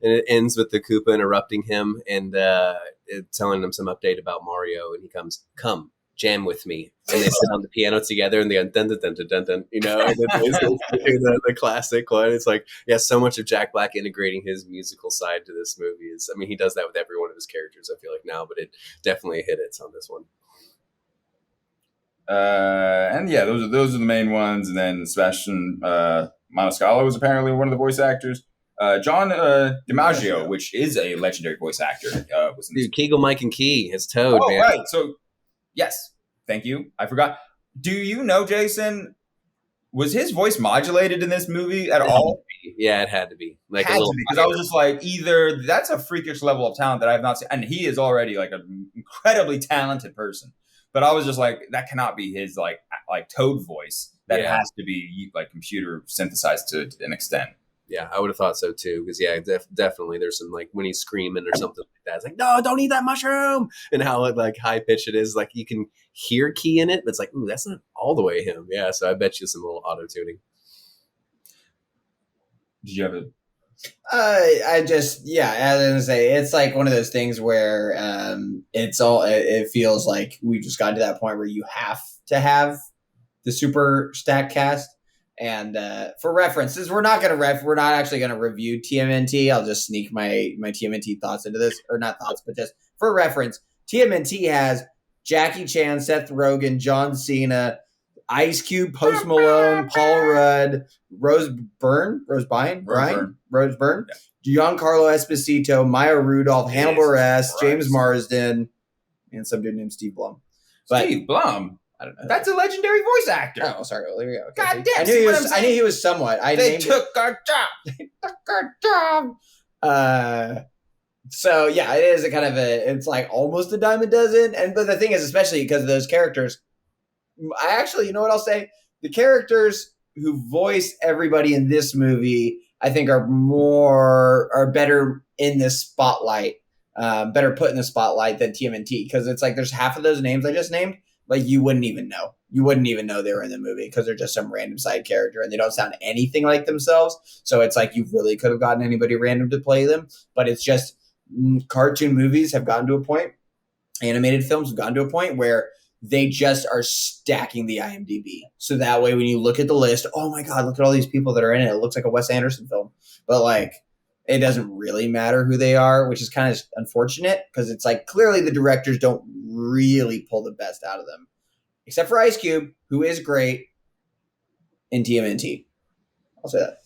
And it ends with the Koopa interrupting him and telling him some update about Mario. And he comes, "Come, jam with me." And they sit on the piano together and they dun dun dun dun dun dun. And then the classic one. It's like, so much of Jack Black integrating his musical side to this movie is. I mean, he does that with every one of his characters, I feel like now, but it definitely hit it on this one. Those are the main ones. And then Sebastian Maniscalco was apparently one of the voice actors. John DiMaggio, which is a legendary voice actor, was in this. Dude, Kegel, Mike, and Key, his Toad, man. Right. So, yes, thank you. I forgot. Do you know, Jason? Was his voice modulated in this movie at all? Yeah, it had to be. Like had to be, because I was just like, either that's a freakish level of talent that I have not seen, and he is already like an incredibly talented person. But I was just like, that cannot be his like Toad voice. That has to be like computer synthesized to an extent. Yeah, I would have thought so too. Because definitely, there's some like when he's screaming or something like that. It's like, no, don't eat that mushroom, and how like high pitched it is. Like you can hear Key in it, but it's like, ooh, that's not all the way him. Yeah, so I bet you some little auto tuning. Did you have a? As I say, it's like one of those things where it feels like we just got to that point where you have to have the super stack cast. And for reference, since we're not actually gonna review TMNT, I'll just sneak my TMNT thoughts into this, or not thoughts, but just for reference. TMNT has Jackie Chan, Seth Rogen, John Cena, Ice Cube, Post Malone, Paul Rudd, Rose Byrne, Giancarlo Esposito, Maya Rudolph, Hannibal Buress, James Marsden, and some dude named Steve Blum. Steve Blum? I don't know. That's a legendary voice actor. Oh, sorry. Well, there we go. Okay. God damn! I knew he was somewhat. They took our job. So yeah, it is a kind of it's like almost a dime a dozen. But the thing is, especially because of those characters, I actually, you know what I'll say? The characters who voice everybody in this movie, I think are better in the spotlight better put in the spotlight than TMNT, because it's like there's half of those names I just named, like you wouldn't even know. You wouldn't even know they were in the movie because they're just some random side character and they don't sound anything like themselves. So it's like you really could have gotten anybody random to play them, but it's just cartoon movies have gotten to a point, animated films have gotten to a point where they just are stacking the IMDb. So that way, when you look at the list, oh my God, look at all these people that are in it. It looks like a Wes Anderson film. But like, it doesn't really matter who they are, which is kind of unfortunate because it's like clearly the directors don't really pull the best out of them. Except for Ice Cube, who is great in TMNT. I'll say that.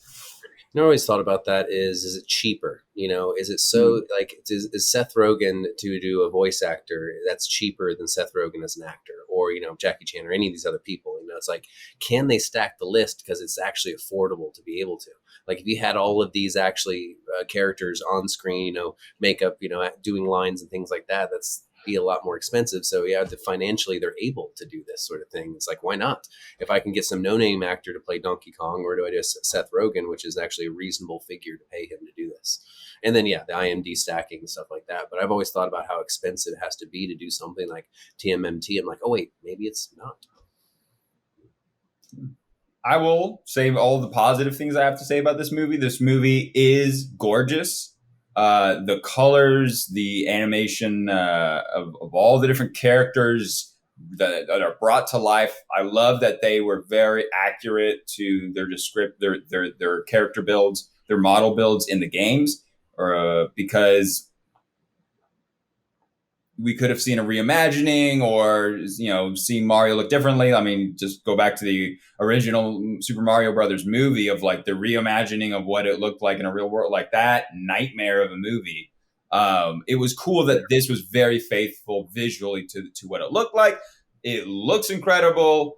I always thought about that is it cheaper? Is it so like is Seth Rogen to do a voice actor that's cheaper than Seth Rogen as an actor, or Jackie Chan or any of these other people? It's like, can they stack the list because it's actually affordable to be able to? Like if you had all of these actually characters on screen, makeup, doing lines and things like that, that's be a lot more expensive. So yeah, financially they're able to do this sort of thing. It's like, why not? If I can get some no-name actor to play Donkey Kong, or do I just Seth Rogen, which is actually a reasonable figure to pay him to do this? And then yeah, the IMD stacking and stuff like that. But I've always thought about how expensive it has to be to do something like TMMT. I'm like, oh wait, maybe it's not. I will save all the positive things I have to say about this movie. This movie is gorgeous. The colors, the animation of all the different characters that are brought to life. I love that they were very accurate to their character builds, their model builds in the games, because we could have seen a reimagining or, seeing Mario look differently. I mean, just go back to the original Super Mario Brothers movie of like the reimagining of what it looked like in a real world, like that nightmare of a movie. It was cool that this was very faithful visually to what it looked like. It looks incredible.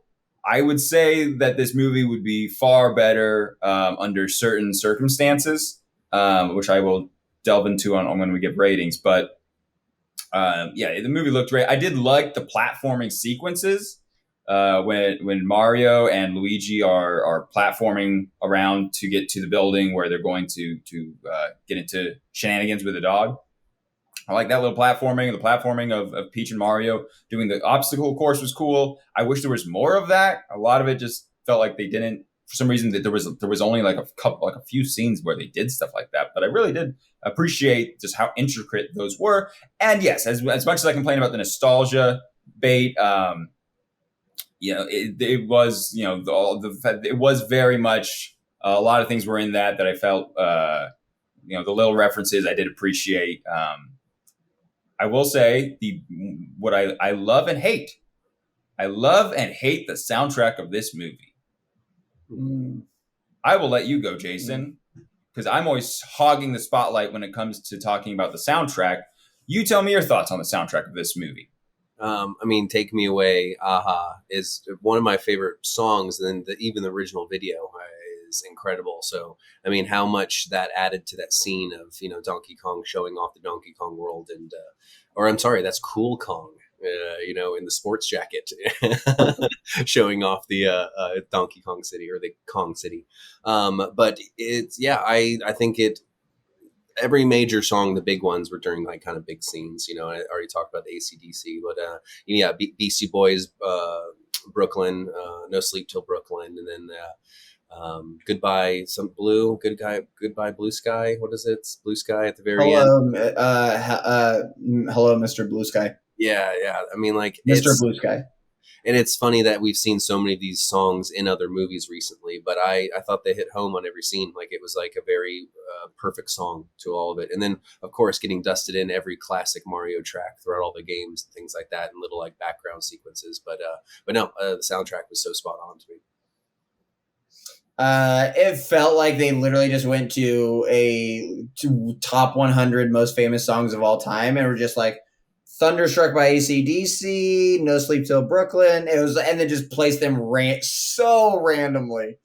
I would say that this movie would be far better under certain circumstances, which I will delve into on when we give ratings. But the movie looked great. I did like the platforming sequences when Mario and Luigi are platforming around to get to the building where they're going to get into shenanigans with the dog. I like that little platforming. The platforming of Peach and Mario doing the obstacle course was cool. I wish there was more of that. A lot of it just felt like they didn't. For some reason, that there was only like a few scenes where they did stuff like that. But I really did appreciate just how intricate those were. And yes, as much as I complain about the nostalgia bait, it was it was very much a lot of things were in that I felt the little references I did appreciate. I will say what I love and hate. I love and hate the soundtrack of this movie. I will let you go, Jason, because I'm always hogging the spotlight when it comes to talking about the soundtrack. You tell me your thoughts on the soundtrack of this movie. Take Me Away, Aha, is one of my favorite songs, and even the original video is incredible. So, how much that added to that scene of, Donkey Kong showing off the Donkey Kong world that's Cool Kong. In the sports jacket, showing off the Donkey Kong City or the Kong City. But it's, I think every major song, the big ones were during like kind of big scenes. I already talked about the AC/DC, but Beastie Boys, Brooklyn, No Sleep Till Brooklyn, and then Goodbye Goodbye Blue Sky. What is it? It's Blue Sky at the very end. Hello, Mr. Blue Sky. Yeah. Mr. Blue Sky. And it's funny that we've seen so many of these songs in other movies recently, but I thought they hit home on every scene. Like it was like a very perfect song to all of it. And then, of course, getting dusted in every classic Mario track throughout all the games and things like that, and little like background sequences. But no, the soundtrack was so spot on to me. It felt like they literally just went to top 100 most famous songs of all time and were just like, Thunderstruck by AC/DC, No Sleep Till Brooklyn. It was, and then just placed them so randomly.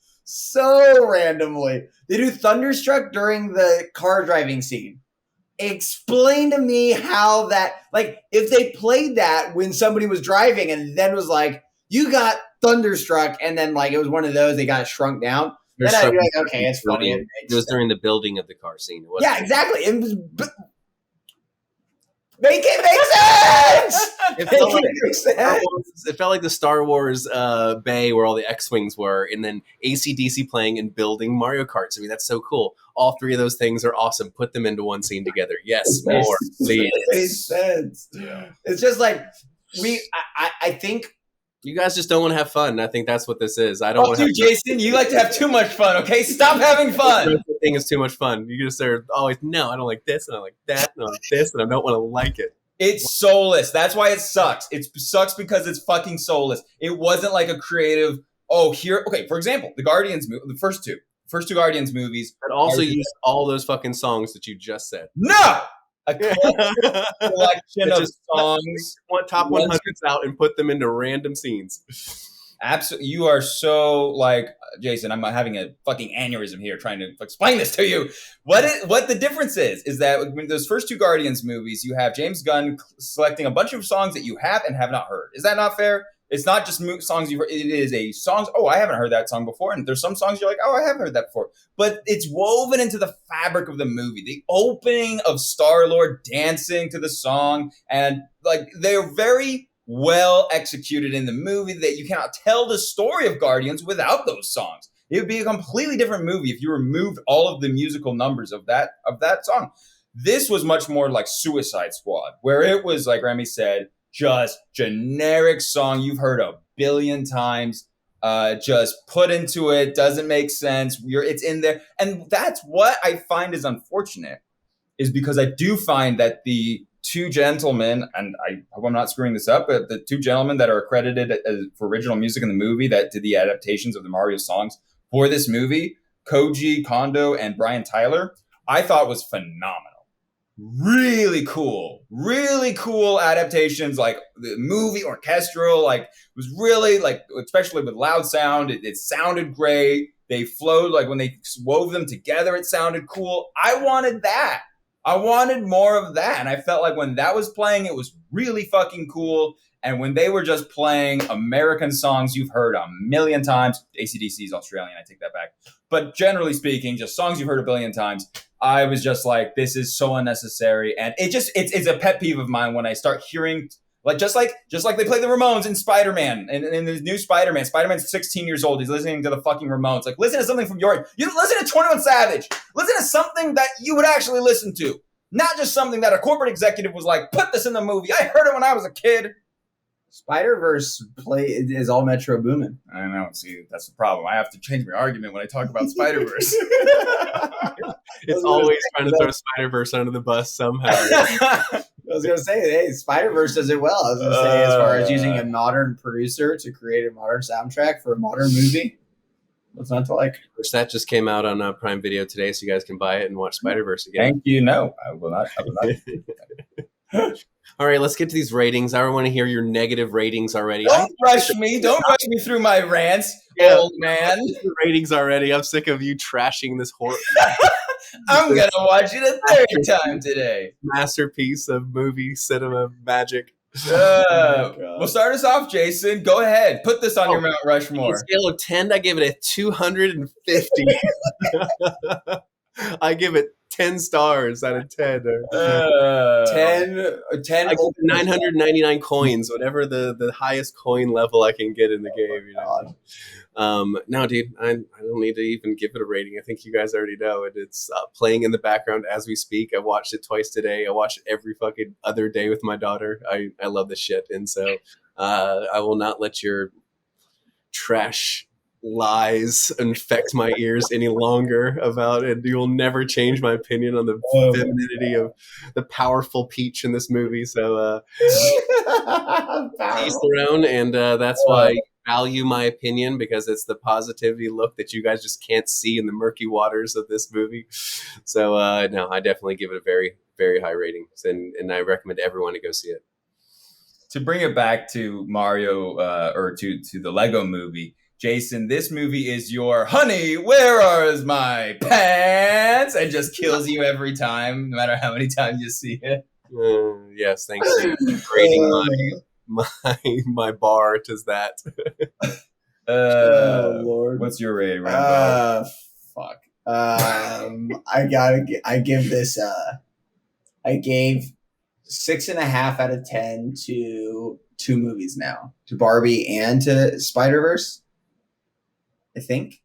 They do Thunderstruck during the car driving scene. Explain to me how that, like, if they played that when somebody was driving and then was like, you got Thunderstruck, and then like it was one of those, they got shrunk down. Then I'd be like, okay, it's funny. It was during the building of the car scene. Yeah, exactly. It was. Make it make sense. It felt, like Make sense. it felt like the Star Wars bay where all the X-Wings were, and then AC/DC playing and building Mario Karts. I mean, that's so cool. All three of those things are awesome. Put them into one scene together. Yes, more, please. It makes sense. It's just like I think You guys just don't want to have fun. I think that's what this is. I don't want to Dude, Jason, you like to have too much fun, okay? Stop having fun. The thing is too much fun. You just are always, no, I don't like this, and I like that, and I like this, and I don't want to like it. It's soulless. That's why it sucks. It sucks because it's fucking soulless. It wasn't like a creative, okay, for example, the Guardians movie, the first two Guardians movies. But also use all those fucking songs that you just said. No! A collection of songs. Want top 100s out and put them into random scenes. Absolutely. You are so like, Jason, I'm having a fucking aneurysm here trying to explain this to you. What the difference is that when those first two Guardians movies, you have James Gunn selecting a bunch of songs that you have and have not heard. Is that not fair? It's not just songs you've heard. It is a songs, I haven't heard that song before. And there's some songs you're like, I have heard that before. But it's woven into the fabric of the movie. The opening of Star-Lord dancing to the song. And like, they're very well executed in the movie that you cannot tell the story of Guardians without those songs. It would be a completely different movie if you removed all of the musical numbers of that song. This was much more like Suicide Squad, where it was, like Remy said, just generic song you've heard a billion times, just put into it, doesn't make sense. It's in there. And that's what I find is unfortunate, is because I do find that the two gentlemen, and I hope I'm not screwing this up, but the two gentlemen that are accredited for original music in the movie that did the adaptations of the Mario songs for this movie, Koji Kondo and Brian Tyler, I thought was phenomenal. Really cool adaptations, like the movie orchestral, like was really like, especially with loud sound, it sounded great. They flowed, like when they wove them together, it sounded cool. I wanted that. I wanted more of that. And I felt like when that was playing, it was really fucking cool. And when they were just playing American songs you've heard a million times, AC/DC is Australian, I take that back. But generally speaking, just songs you've heard a billion times, I was just like, this is so unnecessary. And it's a pet peeve of mine when I start hearing, like, just like they play the Ramones in Spider-Man, and in the new Spider-Man. Spider-Man's 16 years old. He's listening to the fucking Ramones. Like, listen to something from you listen to 21 Savage. Listen to something that you would actually listen to. Not just something that a corporate executive was like, put this in the movie. I heard it when I was a kid. Spider-Verse is all Metro Boomin. I know. See, that's the problem. I have to change my argument when I talk about Spider-Verse. It's always trying to throw Spider-Verse under the bus somehow. I was going to say, hey, Spider-Verse does it well. I was going to say, as far as using a modern producer to create a modern soundtrack for a modern movie. What's not to like? Which that just came out on Prime Video today, so you guys can buy it and watch Spider-Verse again. Thank you. No, I will not. All right, let's get to these ratings. I don't want to hear your negative ratings already. Don't rush me. Don't rush me through my rants, old man. Ratings already. I'm sick of you trashing this horror. I'm going to watch it a third time today. Masterpiece of movie cinema magic. Well, start us off, Jason. Go ahead. Put this on your Mount Rushmore. On a scale of 10, I give it a 250. I give it 10 stars out of 10. 10 I give 999 coins, whatever the highest coin level I can get in the game. You know? No, dude, I don't need to even give it a rating. I think you guys already know it. It's playing in the background as we speak. I watched it twice today. I watch it every fucking other day with my daughter. I love this shit. And so I will not let your trash lies infect my ears any longer about it. You'll never change my opinion on the femininity of the powerful Peach in this movie. So each their own, and that's why I value my opinion, because it's the positivity look that you guys just can't see in the murky waters of this movie. So no, I definitely give it a very, very high rating, and I recommend everyone to go see it. To bring it back to Mario or to the Lego movie, Jason, this movie is your honey, where are my pants? And just kills you every time, no matter how many times you see it. Yes, thanks for grading my bar to that. Oh, Lord. What's your rating, Rambo? Fuck. I gave this, I gave 6.5 out of 10 to 2 movies now, to Barbie and to Spider-Verse. I think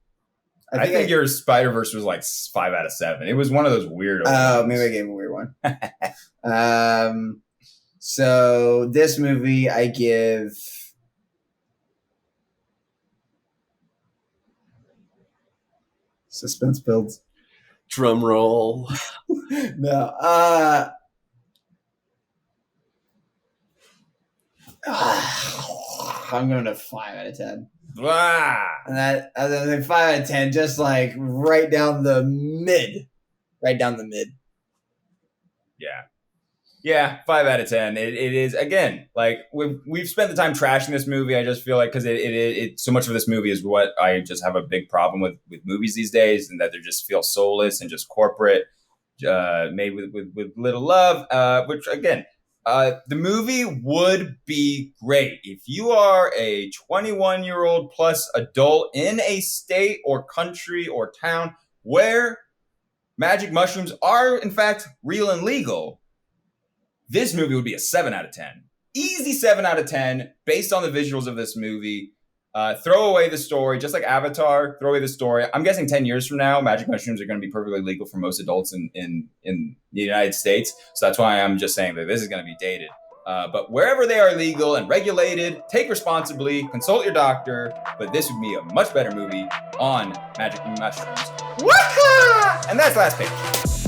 your Spider-Verse was like 5 out of 7. It was one of those weird. Oh, maybe I gave a weird one. So this movie I give suspense builds. Drum roll. No. I'm going to 5 out of 10. Ah! And that 5 out of 10, just like right down the mid. Right down the mid. Yeah, 5 out of 10. It is, again, like we've spent the time trashing this movie. I just feel like because it so much of this movie is what I just have a big problem with movies these days, and that they just feel soulless and just corporate, made with little love. Which again, the movie would be great if you are a 21-year-old plus adult in a state or country or town where magic mushrooms are in fact real and legal. This movie would be a 7 out of 10. Easy 7 out of 10 based on the visuals of this movie. Throw away the story, just like Avatar, throw away the story. I'm guessing 10 years from now, magic mushrooms are going to be perfectly legal for most adults in the United States. So that's why I'm just saying that this is going to be dated. But wherever they are legal and regulated, take responsibly, consult your doctor. But this would be a much better movie on magic mushrooms. Waka! And that's last page.